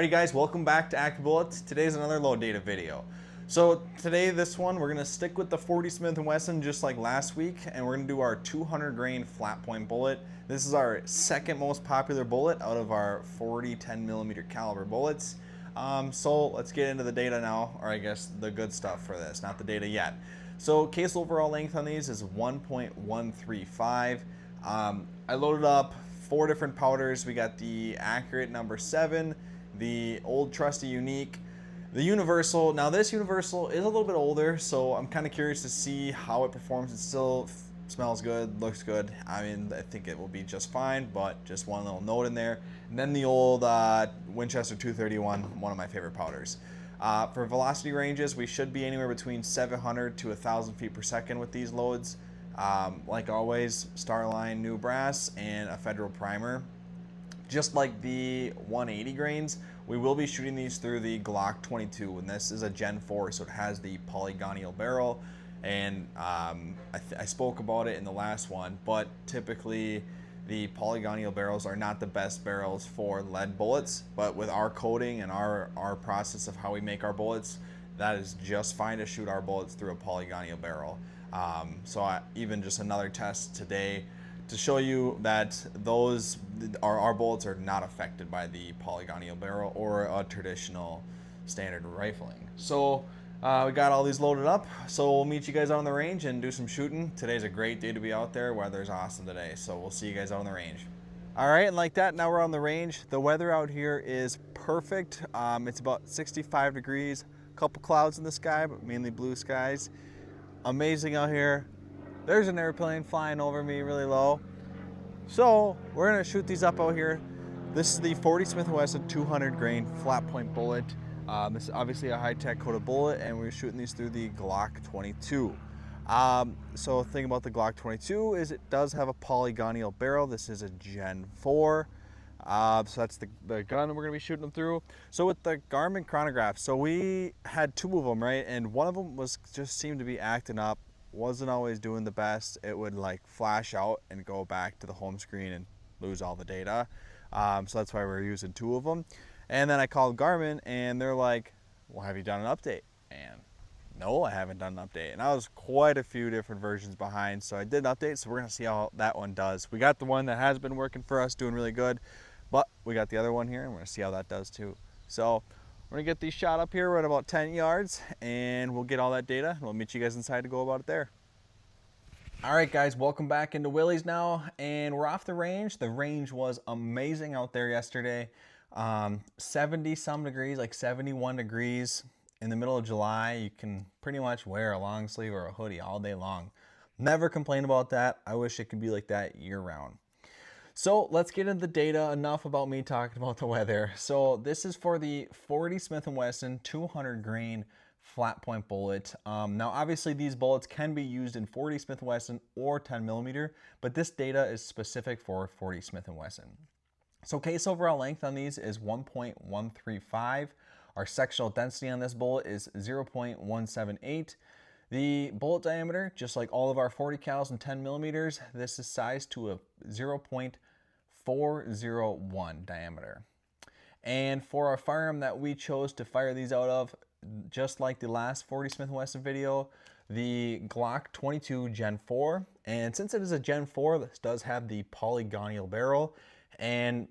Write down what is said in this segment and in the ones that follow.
Alrighty guys, welcome back to ACME Bullet. Today's another load data video. So today, this one, we're gonna stick with the 40 Smith & Wesson just like last week, and we're gonna do our 200 grain flat point bullet. This is our second most popular bullet out of our 40 10mm caliber bullets. So let's get into the data now, or I guess the good stuff for this, not the data yet. So case overall length on these is 1.135. I loaded up 4 different powders. We got the Accurate #7, the old trusty Unique, the Universal. Now this Universal is a little bit older, so I'm kind of curious to see how it performs. It still smells good, looks good. I mean, I think it will be just fine, but just one little note in there. And then the old Winchester 231, one of my favorite powders. For velocity ranges, we should be anywhere between 700 to 1,000 feet per second with these loads. Like always, Starline new brass and a federal primer. Just like the 180 grains, we will be shooting these through the Glock 22, and this is a Gen 4, so it has the polygonal barrel. And I spoke about it in the last one, but typically the polygonal barrels are not the best barrels for lead bullets, but with our coating and our process of how we make our bullets, that is just fine to shoot our bullets through a polygonal barrel. Even just another test today to show you that our bullets are not affected by the polygonal barrel or a traditional standard rifling. So we got all these loaded up, so we'll meet you guys out on the range and do some shooting. Today's a great day to be out there. Weather's awesome today, so we'll see you guys out on the range. All right, and like that, now we're on the range. The weather out here is perfect. It's about 65 degrees, a couple clouds in the sky, but mainly blue skies. Amazing out here. There's an airplane flying over me really low. So we're gonna shoot these up out here. This is the 40 Smith & Wesson 200 grain flat point bullet. This is obviously a high-tech coated bullet, and we're shooting these through the Glock 22. So the thing about the Glock 22 is it does have a polygonal barrel. This is a Gen 4. So that's the gun we're gonna be shooting them through. So with the Garmin chronograph, so we had 2 of them, right? And one of them just seemed to be acting up, wasn't always doing the best. It would like flash out and go back to the home screen and lose all the data. So that's why we're using 2 of them. And then I called Garmin and they're like, well, have you done an update? And no, I haven't done an update. And I was quite a few different versions behind. So I did an update, so we're gonna see how that one does. We got the one that has been working for us, doing really good. But we got the other one here, and we're gonna see how that does too. So we're gonna get these shot up here. We're at about 10 yards, and we'll get all that data, and we'll meet you guys inside to go about it there. All right, guys, welcome back into Willie's now, and we're off the range. The range was amazing out there yesterday. 70 some degrees, like 71 degrees in the middle of July. You can pretty much wear a long sleeve or a hoodie all day long. Never complain about that. I wish it could be like that year round. So let's get into the data. Enough about me talking about the weather. So this is for the 40 Smith & Wesson 200 grain flat point bullet. Now obviously these bullets can be used in 40 Smith & Wesson or 10mm, but this data is specific for 40 Smith & Wesson. So case overall length on these is 1.135. Our sectional density on this bullet is 0.178. The bullet diameter, just like all of our 40 cals and 10mm, this is sized to a 0.401 diameter. And for our firearm that we chose to fire these out of, just like the last 40 Smith & Wesson video, the Glock 22 Gen 4. And since it is a Gen 4, this does have the polygonal barrel. And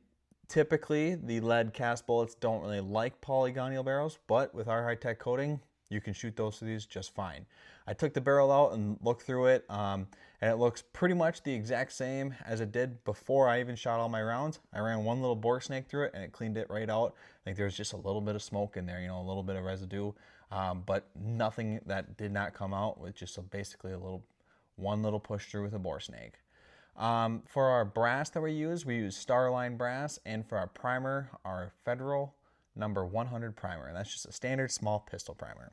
typically, the lead cast bullets don't really like polygonal barrels, but with our high-tech coating, you can shoot those through these just fine. I took the barrel out and looked through it, and it looks pretty much the exact same as it did before I even shot all my rounds. I ran one little bore snake through it, and it cleaned it right out. I think there's just a little bit of smoke in there, a little bit of residue, but nothing that did not come out with just basically one little push through with a bore snake. For our brass that we use Starline brass, and for our primer, our Federal #100 primer, and that's just a standard small pistol primer.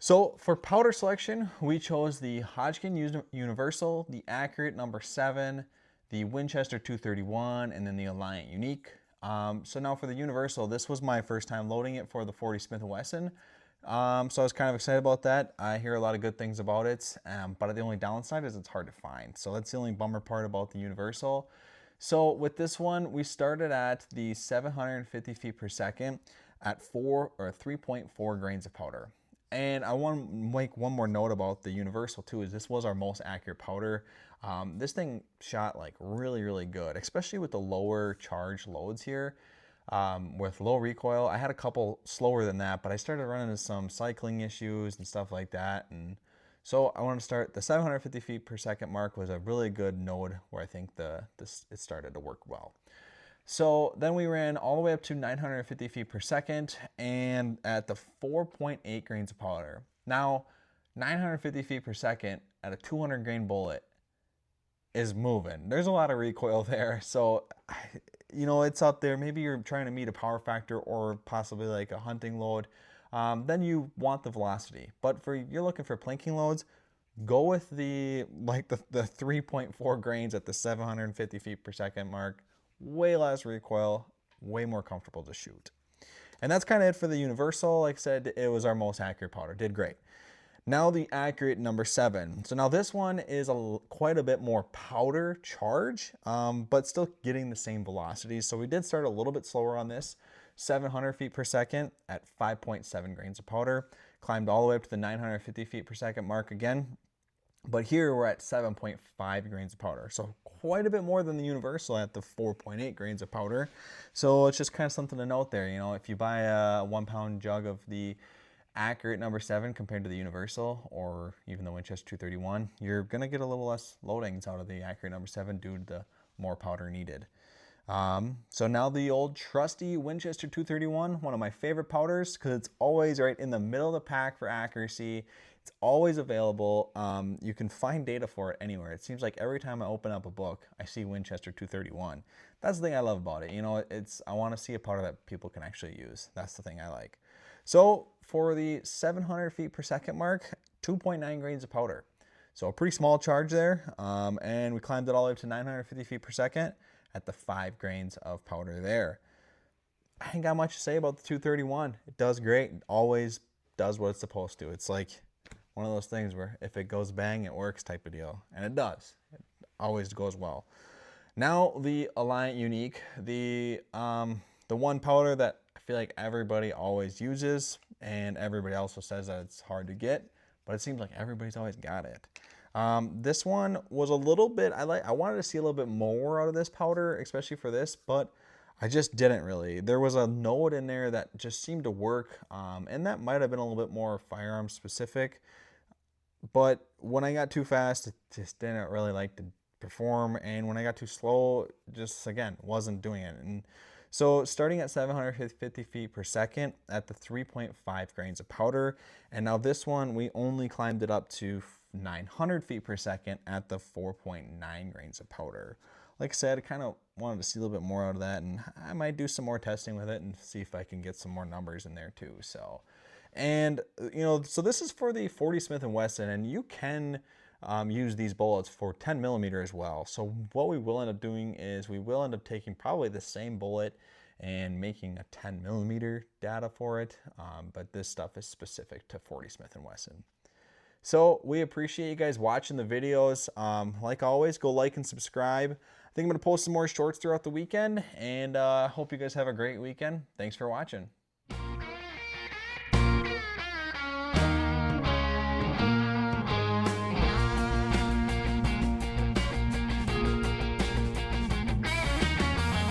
So for powder selection, we chose the Hodgdon Universal, the Accurate #7, the Winchester 231, and then the Alliant Unique. So now for the Universal, this was my first time loading it for the 40 Smith & Wesson. So I was kind of excited about that. I hear a lot of good things about it, but the only downside is it's hard to find. So that's the only bummer part about the Universal. So with this one, we started at the 750 feet per second at 3.4 grains of powder. And I want to make one more note about the universal too, is this was our most accurate powder. This thing shot like really good, especially with the lower charge loads here. With low recoil, I had a couple slower than that, but I started running into some cycling issues and stuff like that. And so I want to start the 750 feet per second mark was a really good node where I think it started to work well. So then we ran all the way up to 950 feet per second and at the 4.8 grains of powder. Now, 950 feet per second at a 200 grain bullet is moving. There's a lot of recoil there. So, you know, it's up there. Maybe you're trying to meet a power factor or possibly like a hunting load. Then you want the velocity. But you're looking for plinking loads, go with the 3.4 grains at the 750 feet per second mark. Way less recoil, way more comfortable to shoot. And that's kind of it for the universal. Like I said, it was our most accurate powder. Did great. Now the accurate number 7. So now this one is quite a bit more powder charge, but still getting the same velocities. So we did start a little bit slower on this. 700 feet per second at 5.7 grains of powder. Climbed all the way up to the 950 feet per second mark again. But here we're at 7.5 grains of powder. So quite a bit more than the universal at the 4.8 grains of powder. So it's just kind of something to note there. You know, if you buy a 1 pound jug of the accurate number 7 compared to the universal or even the Winchester 231, you're going to get a little less loadings out of the accurate number 7 due to the more powder needed. So now the old trusty Winchester 231, one of my favorite powders because it's always right in the middle of the pack for accuracy. It's always available. You can find data for it anywhere. It seems like every time I open up a book, I see Winchester 231. That's the thing I love about it. You know, I want to see a powder that people can actually use. That's the thing I like. So for the 700 feet per second mark, 2.9 grains of powder. So a pretty small charge there. And we climbed it all the way up to 950 feet per second at the 5 grains of powder there. I ain't got much to say about the 231. It does great. It always does what it's supposed to. It's like one of those things where if it goes bang, it works type of deal. And it does. It always goes well. Now the Alliant Unique, the one powder that I feel like everybody always uses and everybody also says that it's hard to get, but it seems like everybody's always got it. This one was a little bit, I wanted to see a little bit more out of this powder, especially for this, but I just didn't really. There was a node in there that just seemed to work, and that might have been a little bit more firearm specific, but when I got too fast, it just didn't really like to perform, and when I got too slow, just again, wasn't doing it. And so starting at 750 feet per second at the 3.5 grains of powder, and now this one, we only climbed it up to 900 feet per second at the 4.9 grains of powder. Like I said, I kind of wanted to see a little bit more out of that, and I might do some more testing with it and see if I can get some more numbers in there too. So, and you know, so this is for the 40 Smith & Wesson, and you can use these bullets for 10 millimeter as well. So what we will end up doing is we will end up taking probably the same bullet and making a 10 millimeter data for it, but this stuff is specific to 40 Smith & Wesson. So we appreciate you guys watching the videos. Like always, go like and subscribe. I think I'm going to post some more shorts throughout the weekend, and hope you guys have a great weekend. Thanks for watching.